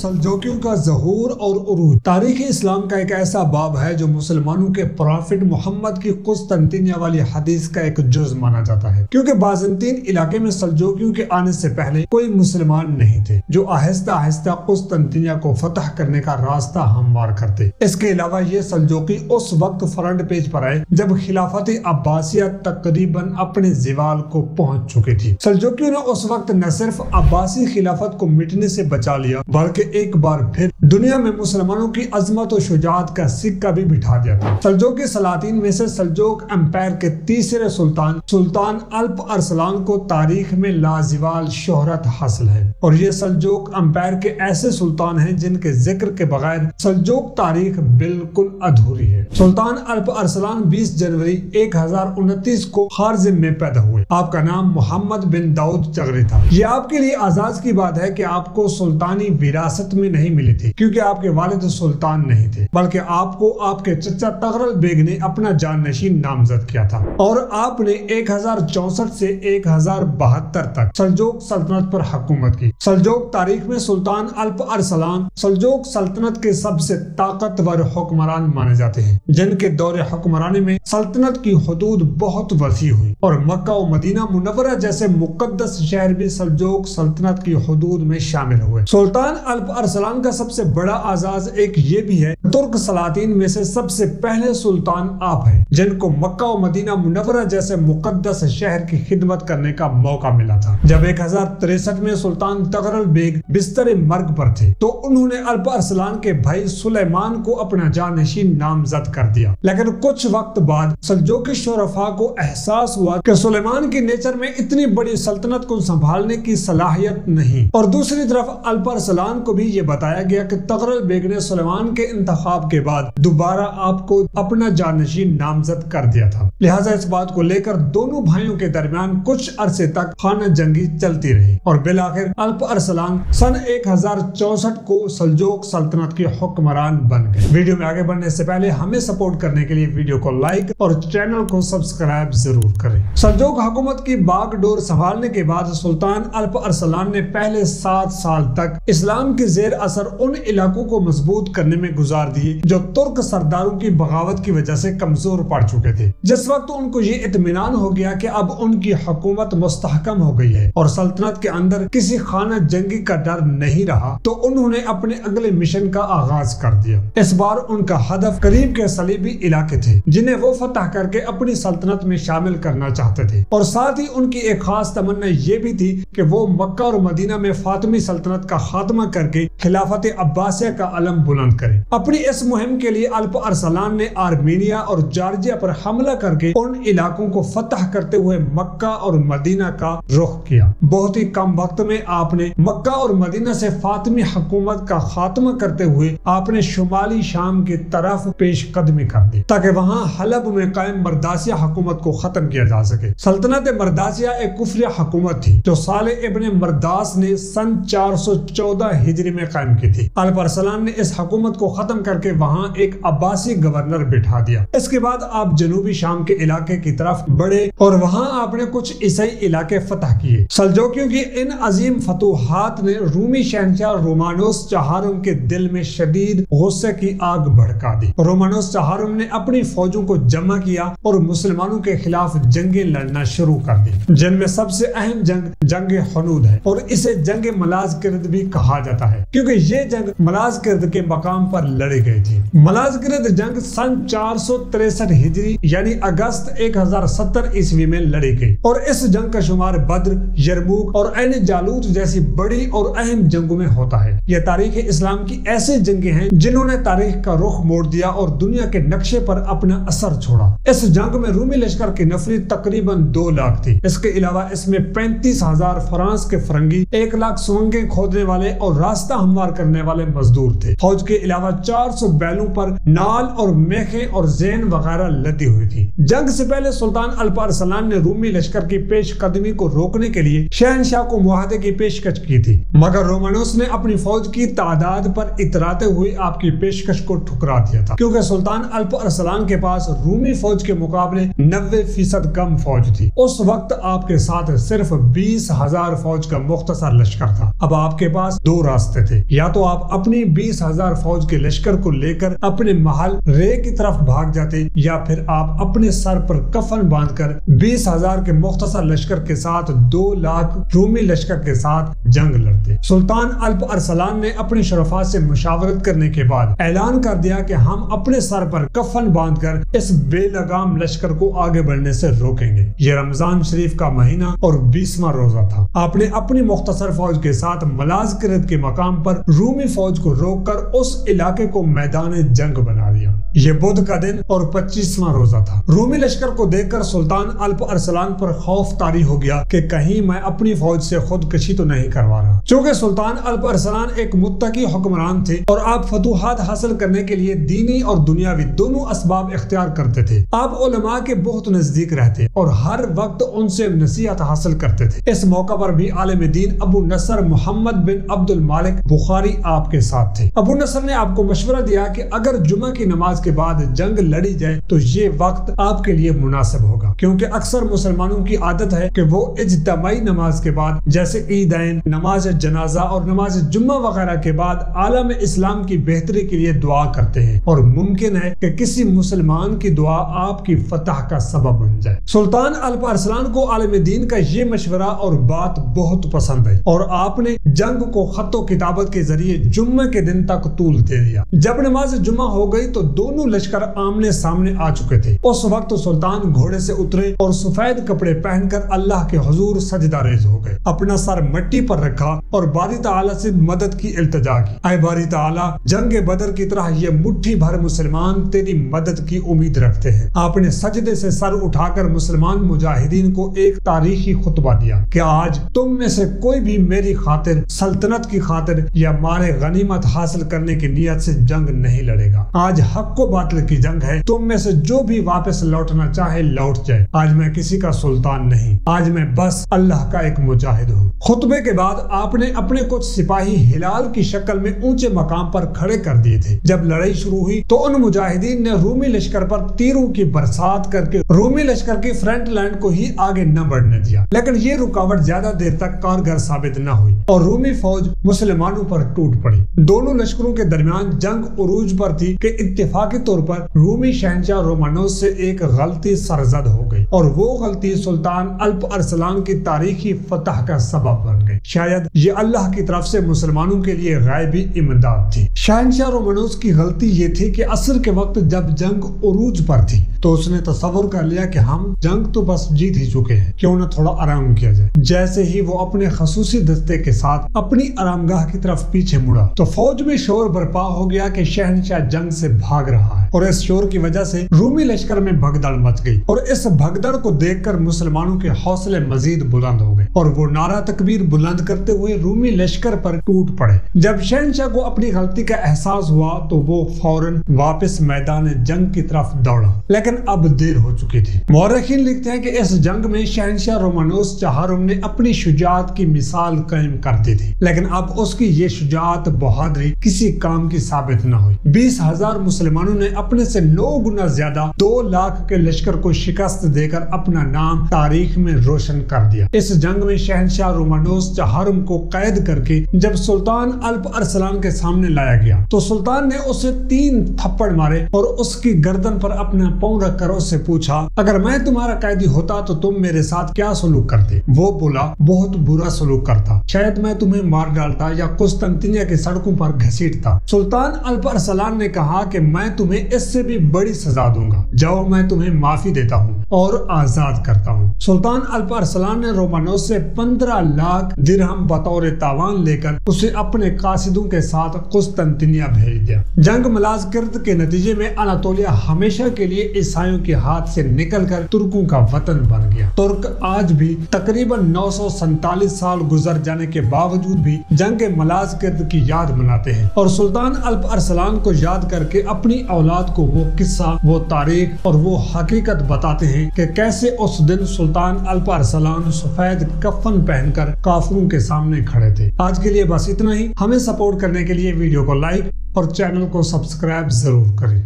سلجوکیوں کا ظہور اور عروج تاریخ اسلام کا ایک ایسا باب ہے جو مسلمانوں کے پرافٹ محمد کی قسطنطنیہ والی حدیث کا ایک جز مانا جاتا ہے، کیونکہ بازنطین علاقے میں سلجوکیوں کے آنے سے پہلے کوئی مسلمان نہیں تھے جو آہستہ آہستہ قسطنطنیہ کو فتح کرنے کا راستہ ہموار کرتے۔ اس کے علاوہ یہ سلجوکی اس وقت فرنٹ پیج پر آئے جب خلافت عباسیہ تقریباً اپنے زوال کو پہنچ چکی تھی۔ سلجوکیوں نے اس وقت نہ صرف عباسی خلافت کو مٹنے سے بچا لیا بلکہ ایک بار پھر دنیا میں مسلمانوں کی عظمت و شجاعت کا سکہ بھی بٹھا دیا تھا۔ سلجوکی سلاطین میں سے سلجوک امپائر کے تیسرے سلطان الپ ارسلان کو تاریخ میں لازوال شہرت حاصل ہے، اور یہ سلجوک امپائر کے ایسے سلطان ہیں جن کے ذکر کے بغیر سلجوک تاریخ بالکل ادھوری ہے۔ سلطان الپ ارسلان 20 جنوری 1029 کو خوارزم میں پیدا ہوئے۔ آپ کا نام محمد بن داؤد چغری تھا۔ یہ آپ کے لیے اعزاز کی بات ہے کہ آپ کو سلطانی وراثت میں نہیں ملی تھی، کیونکہ آپ کے والد سلطان نہیں تھے، بلکہ آپ کو آپ کے چچا تغرل بیگ نے اپنا جانشین نامزد کیا تھا، اور آپ نے 1064 سے 1072 تک سلجوک سلطنت پر حکومت کی۔ سلجوک تاریخ میں سلطان الپ ارسلان سلجوک سلطنت کے سب سے طاقتور حکمران مانے جاتے ہیں، جن کے دور حکمرانی میں سلطنت کی حدود بہت وسیع ہوئی، اور مکہ و مدینہ منورہ جیسے مقدس شہر بھی سلجوک سلطنت کی حدود میں شامل ہوئے۔ سلطان الپ ارسلان کا سب سے بڑا اعزاز ایک یہ بھی ہے، ترک سلاطین میں سے سب سے پہلے سلطان آپ ہیں جن کو مکہ و مدینہ منورہ جیسے مقدس شہر کی خدمت کرنے کا موقع ملا تھا۔ جب 1063 میں سلطان تغرل بیگ بستر مرگ پر تھے تو انہوں نے الپ ارسلان کے بھائی سلیمان کو اپنا جانشین نامزد کر دیا، لیکن کچھ وقت بعد سلجوکی شرفاء کو احساس ہوا کہ سلیمان کی نیچر میں اتنی بڑی سلطنت کو سنبھالنے کی صلاحیت نہیں، اور دوسری طرف الپ ارسلان کو بھی یہ بتایا گیا کہ تغرل بیگ نے سلیمان کے انتخاب کے بعد دوبارہ آپ کو اپنا جانشین نامزد کر دیا تھا، لہٰذا اس بات کو لے کر دونوں بھائیوں کے درمیان کچھ عرصے تک خانہ جنگی چلتی رہی، اور بالآخر الپ ارسلان سن 1064 کو سلجوک سلطنت کے حکمران بن گئے۔ ویڈیو میں آگے بڑھنے سے پہلے ہمیں سپورٹ کرنے کے لیے ویڈیو کو لائک اور چینل کو سبسکرائب ضرور کریں۔ سلجوک حکومت کی باغ ڈور سنبھالنے کے بعد سلطان الپ ارسلان نے پہلے 7 سال تک اسلام کے زیر اثر ان علاقوں کو مضبوط کرنے میں گزار دیے جو ترک سرداروں کی بغاوت کی وجہ سے کمزور پڑ چکے تھے۔ جس وقت ان کو یہ اطمینان ہو گیا کہ اب ان کی حکومت مستحکم ہو گئی ہے اور سلطنت کے اندر کسی خانہ جنگی کا ڈر نہیں رہا، تو انہوں نے اپنے اگلے مشن کا آغاز کر دیا۔ اس بار ان کا ہدف قریب کے صلیبی علاقے تھے جنہیں وہ فتح کر کے اپنی سلطنت میں شامل کرنا چاہتے تھے، اور ساتھ ہی ان کی ایک خاص تمنا یہ بھی تھی کہ وہ مکہ اور مدینہ میں فاطمی سلطنت کا خاتمہ کر کے خلافت عباسیہ کا علم بلند کرے۔ اپنی اس مہم کے لیے الپ ارسلان نے آرمینیا اور جارجیا پر حملہ کر کے ان علاقوں کو فتح کرتے ہوئے مکہ اور مدینہ کا رخ کیا۔ بہت ہی کم وقت میں آپ نے مکہ اور مدینہ سے فاطمی حکومت کا خاتمہ کرتے ہوئے آپ نے شمالی شام کی طرف پیش قدمی کر دی تاکہ وہاں حلب میں قائم مرداسیہ حکومت کو ختم کیا جا سکے۔ سلطنت مرداسیہ ایک کفریہ حکومت تھی جو صالح ابن مرداس نے سن 414 ہجری میں قائم کی تھی۔ الپ ارسلان نے اس حکومت کو ختم کر کے وہاں ایک عباسی گورنر بٹھا دیا۔ اس کے بعد آپ جنوبی شام کے علاقے کی طرف بڑھے اور وہاں آپ نے کچھ عیسائی علاقے فتح کیے۔ سلجوکیوں کی ان عظیم فتوحات نے رومی شہنشاہ رومانوس چہارم کے دل میں شدید غصے کی آگ بھڑکا دی۔ رومانوس چہارم نے اپنی فوجوں کو جمع کیا اور مسلمانوں کے خلاف جنگیں لڑنا شروع کر دی، جن میں سب سے اہم جنگ حنود ہے، اور اسے جنگ ملازکرد بھی کہا جاتا ہے کیونکہ یہ جنگ ملازکرد کے مقام پر لڑی گئی تھی۔ ملازکرد جنگ سن 463 ہجری یعنی اگست 1070 عیسوی میں لڑی گئی، اور اس جنگ کا شمار بدر، یرموک اور عین جالوت جیسی بڑی اور اہم جنگوں میں ہوتا ہے۔ یہ تاریخ اسلام کی ایسی جنگیں ہیں جنہوں نے تاریخ کا رخ موڑ دیا اور دنیا کے نقشے پر اپنا اثر چھوڑا۔ اس جنگ میں رومی لشکر کی نفری تقریباً 2 لاکھ تھی۔ اس کے علاوہ اس میں 35,000 فرانس کے فرنگی، 1 لاکھ سرنگیں کھودنے والے اور راستہ ہموار کرنے والے مزدور تھے۔ فوج کے علاوہ 400 بیلوں پر نال اور میخیں اور زین وغیرہ لدی ہوئی تھی۔ جنگ سے پہلے سلطان الپ ارسلان نے رومی لشکر کی پیش قدمی کو روکنے کے لیے شہنشاہ کو معاہدے کی پیشکش کی تھی، مگر رومانوس نے اپنی فوج کی تعداد پر اتراتے ہوئے آپ کی پیشکش کو ٹھکرا دیا تھا، کیونکہ سلطان الپ ارسلان کے پاس رومی فوج کے مقابلے 90% کم فوج تھی۔ اس وقت آپ کے ساتھ صرف 20,000 فوج کا مختصر لشکر تھا۔ اب آپ کے پاس 2 راستے راستے تھے، یا تو آپ اپنی 20,000 فوج کے لشکر کو لے کر اپنے محل رے کی طرف بھاگ جاتے، یا پھر آپ اپنے سر پر کفن باندھ کر 20,000 کے مختصر لشکر کے ساتھ 2 لاکھ رومی لشکر کے ساتھ جنگ لڑتے۔ سلطان الپ ارسلان نے اپنے شرفاء سے مشاورت کرنے کے بعد اعلان کر دیا کہ ہم اپنے سر پر کفن باندھ کر اس بے لگام لشکر کو آگے بڑھنے سے روکیں گے۔ یہ رمضان شریف کا مہینہ اور 20واں روزہ تھا۔ آپ نے اپنی مختصر فوج کے ساتھ ملازکرت کے مقام پر رومی فوج کو روک کر اس علاقے کو میدان جنگ بنا دیا۔ یہ بدھ کا دن اور 25واں روزہ تھا۔ رومی لشکر کو دیکھ کر سلطان الپ ارسلان پر خوف طاری ہو گیا کہ کہیں میں اپنی فوج سے خودکشی تو نہیں کروا رہا۔ چونکہ سلطان الپ ارسلان ایک متقی حکمران تھے اور آپ فتوحات حاصل کرنے کے لیے دینی اور دنیاوی دونوں اسباب اختیار کرتے تھے، آپ علماء کے بہت نزدیک رہتے اور ہر وقت ان سے نصیحت حاصل کرتے تھے۔ اس موقع پر بھی عالم دین ابو نصر محمد بن عبد المالک بخاری آپ کے ساتھ تھے۔ ابو نصر نے آپ کو مشورہ دیا کہ اگر جمعہ کی نماز کے بعد جنگ لڑی جائے تو یہ وقت آپ کے لیے مناسب ہوگا، کیونکہ اکثر مسلمانوں کی عادت ہے کہ وہ اجتماعی نماز کے بعد جیسے عیدین، نماز جنازہ اور نماز جمعہ وغیرہ کے بعد عالم اسلام کی بہتری کے لیے دعا کرتے ہیں، اور ممکن ہے کہ کسی مسلمان کی دعا آپ کی فتح کا سبب بن جائے۔ سلطان الپ ارسلان کو عالم دین کا یہ مشورہ اور بات بہت پسند ہے، اور آپ نے جنگ کو خط و کتابت کے ذریعے جمعہ کے دن تک طول دے دیا۔ جب نماز جمعہ ہو گئی تو دونوں لشکر آمنے سامنے آ چکے تھے۔ اس وقت سلطان گھوڑے سے اترے اور سفید کپڑے پہن کر اللہ کے حضور سجدہ ریز ہو گئے، اپنا سر مٹی پر رکھا اور باری تعالیٰ سے مدد کی التجا کی۔ اے باری تعالیٰ، جنگ بدر کی طرح یہ مٹھی بھر مسلمان تیری مدد کی امید رکھتے ہیں۔ آپ نے سجدے سے سر اٹھا کر مسلمان مجاہدین کو ایک تاریخی خطبہ دیا کہ آج تم میں سے کوئی بھی میری خاطر، سلطنت کی خاطر یا مال غنیمت حاصل کرنے کی نیت سے جنگ نہیں لڑے گا۔ آج حق و باطل کی جنگ ہے، تم میں سے جو بھی واپس لوٹنا چاہے لوٹ جائے۔ آج میں کسی کا سلطان نہیں، آج میں بس اللہ کا ایک مجاہد ہوں۔ خطبے کے بعد آپ نے اپنے کچھ سپاہی ہلال کی شکل میں اونچے مقام پر کھڑے کر دیے تھے۔ جب لڑائی شروع ہوئی تو ان مجاہدین نے رومی لشکر پر تیروں کی برسات کر کے رومی لشکر کی فرنٹ لائن کو ہی آگے نہ بڑھنے دیا، لیکن یہ رکاوٹ زیادہ دیر تک کارگر ثابت نہ ہوئی اور رومی فوج مسلمانوں پر ٹوٹ پڑی۔ دونوں لشکروں کے درمیان جنگ عروج پر تھی کہ اتفاقی طور پر رومی شہنشاہ رومانوس سے ایک غلطی سرزد ہو گئی، اور وہ غلطی سلطان الپ ارسلان کی تاریخی فتح کا سبب بن گئی۔ شاید یہ اللہ کی طرف سے مسلمانوں کے لیے غیبی امداد تھی۔ شہنشاہ رومانوس کی غلطی یہ تھی کہ عصر کے وقت جب جنگ عروج پر تھی تو اس نے تصور کر لیا کہ ہم جنگ تو بس جیت ہی چکے ہیں، کیوں نہ تھوڑا آرام کیا جائے۔ جیسے ہی وہ اپنے خصوصی دستے کے ساتھ اپنی آرامگاہ کی طرف پیچھے مڑا تو فوج میں شور برپا ہو گیا کہ شہنشاہ جنگ سے بھاگ رہا ہے، اور اس شور کی وجہ سے رومی لشکر میں بھگدڑ مچ گئی، اور اس بھگدڑ کو دیکھ کر مسلمانوں کے حوصلے مزید بلند ہو گئے اور وہ نعرہ تکبیر بلند کرتے ہوئے رومی لشکر پر ٹوٹ پڑے۔ جب شہنشاہ کو اپنی غلطی کا احساس ہوا تو وہ فوراً واپس میدان جنگ کی طرف دوڑا، لیکن اب دیر ہو چکی تھی۔ مورخین لکھتے ہیں کہ اس جنگ میں شہنشاہ رومانوس چہارم نے اپنی شجاعت کی مثال قائم کر دی تھی، لیکن اب اس کی یہ شجاعت بہادری کسی کام کی ثابت نہ ہوئی۔ 20,000 مسلمانوں نے اپنے سے 9 گنا زیادہ 2 لاکھ کے لشکر کو شکست دے کر اپنا نام تاریخ میں روشن کر دیا۔ اس جنگ میں شہنشاہ رومانوس چہارم کو قید کر کے جب سلطان الپ ارسلان کے سامنے لایا گیا تو سلطان نے اسے 3 تھپڑ مارے اور اس کی گردن پر اپنا پاؤں رکھ کر اس سے پوچھا، اگر میں تمہارا قیدی ہوتا تو تم میرے ساتھ کیا سلوک کرتے؟ وہ بولا، بہت برا سلوک کرتا، شاید میں تمہیں مار ڈالتا یا قسطنطنیہ کی سڑکوں پر گھسیٹتا۔ سلطان الپ ارسلان نے کہا کہ میں تمہیں اس سے بھی بڑی سزا دوں گا، جاؤ میں تمہیں معافی دیتا ہوں اور آزاد کرتا ہوں۔ سلطان الپ ارسلان نے رومانوس سے 15 لاکھ درہم بطور تاوان لے کر اسے اپنے قاصدوں کے ساتھ قسطنطنیہ بھیج دیا۔ جنگ ملازکرت کے نتیجے میں اناطولیہ ہمیشہ کے لیے عیسائیوں کے ہاتھ سے نکل کر ترکوں کا وطن بن گیا۔ ترک آج بھی تقریباً 947 سال گزر جانے کے باوجود بھی جنگ ملازکرت کی یاد مناتے ہیں، اور سلطان الپ ارسلان کو یاد کر کے اپنی اولاد کو وہ قصہ، وہ تاریخ اور وہ حقیقت بتاتے ہیں کہ کیسے اس دن سلطان الپ ارسلان سفید کفن پہن کر کافروں کے سامنے کھڑے تھے۔ آج کے لیے بس اتنا ہی۔ ہمیں سپورٹ کرنے کے لیے ویڈیو کو لائک اور چینل کو سبسکرائب ضرور کریں۔